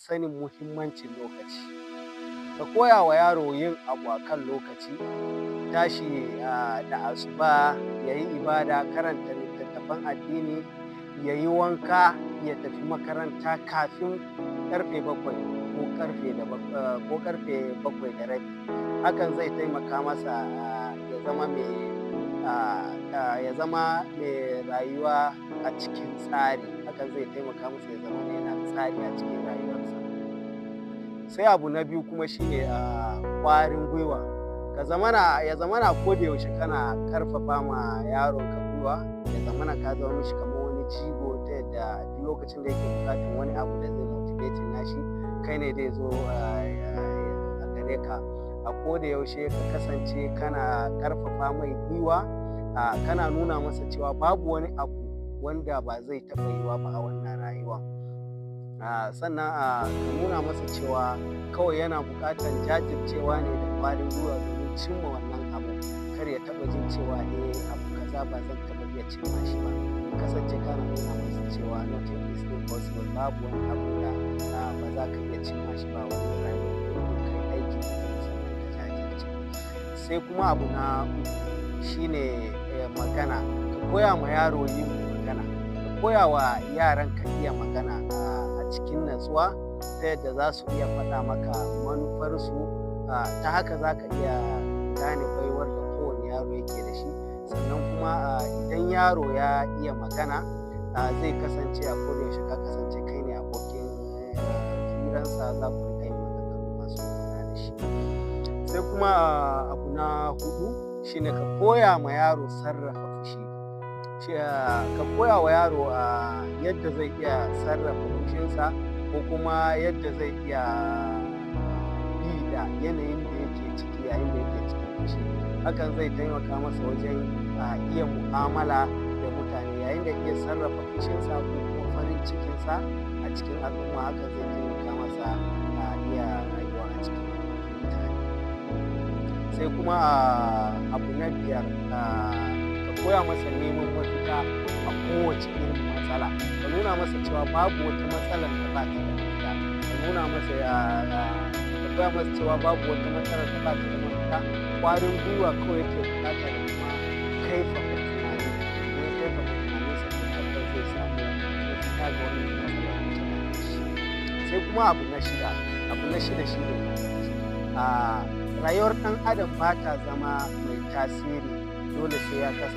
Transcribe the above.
sanin muhimmancin lokaci. Ka koya wa yaro yin abu a kan lokaci, tashi da asuba ya yi ibada, karanta littattafan addini, ya yi wanka, ya tafi makaranta kafin ƙarfe 7 ko ƙarfe 7:30. Hakan zai taimaka masa ya zama mai rayuwa a cikin tsari. Hakan zai taimaka masa ya zama yana da tsari a cikin rayuwarsa. Sai abu na biyu kuma shine ƙwarin gwiwa. Ya zamana ko da yaushe kana ƙarfafa ma yaronka gwiwa, ya zamana ka zama mishi kamar wani jigo ta yadda duk lokacin da yake buƙatar wani abu da zai motivating nashi, kai ne zai zo a gare ka. A ko da yaushe ka kasance kana ƙarfafa mai gwiwa, kana nuna masa cewa babu wani abu wanda ba zai taɓa yiwuwa ba a wannan rayuwa. Sannan ka nuna masa cewa kawai yana buƙatar jajircewa ne da ƙwarin gwiwa domin cimma wannan abu. Kar ya taɓa jin cewa abu kaza ba zan taɓa iya cimma shi ba. Kasance kana nuna masa cewa nothing is impossible, babu wani abu da ba za ka iya cimma shi ba wannan rayuwa. Kai aiki sannan ka jajirce. Sai kuma abu na uku shine magana. Ka koya ma yaro yin magana. Ka koya wa yaranka iya magana a cikin natsuwa, ta yadda za su iya faɗa maka manufarsu. Ta haka za ka iya gane baiwar da kowane yaro yake da shi. Sannan kuma idan yaro ya iya magana, zai kasance a kodayaushe ka kasance kai ne abokin hiransa, za ku riƙa yin maganganu masu ma'ana da shi. Sai kuma abu na huɗu shine ka koya ma yaro sarrafa fushi. Ka koya wa yaro yadda zai iya sarrafa fushinsa, ko kuma yadda zai iya bi da yanayin da yake ciki yayin da yake cikin fushi. Hakan zai taimaka masa wajen iya mu'amala da mutane. Yayin da iya sarrafa fushinsa ko kuma farin cikinsa a cikin al'umma, hakan zai taimaka masa iya rayuwa a cikin mutane. Sai kuma abu na 5, ka koya masa neman mafita a kowace irin matsala. Ka nuna masa cewa babu wata matsalar da ba ta da mafita. Ka nuna masa ka koya masa cewa babu wata matsalar da ba ta da mafita. Ƙwarin gwiwa kawai yake buƙata da kuma kaifafa tunani. Idan ya kaifafa tunaninsa, to tabbas zai samu mafita ga wannan matsalar da take da shi. Sai kuma abu na shida shine rayuwar ɗan adam ba ta zama mai tasiri, dole sai ya kasance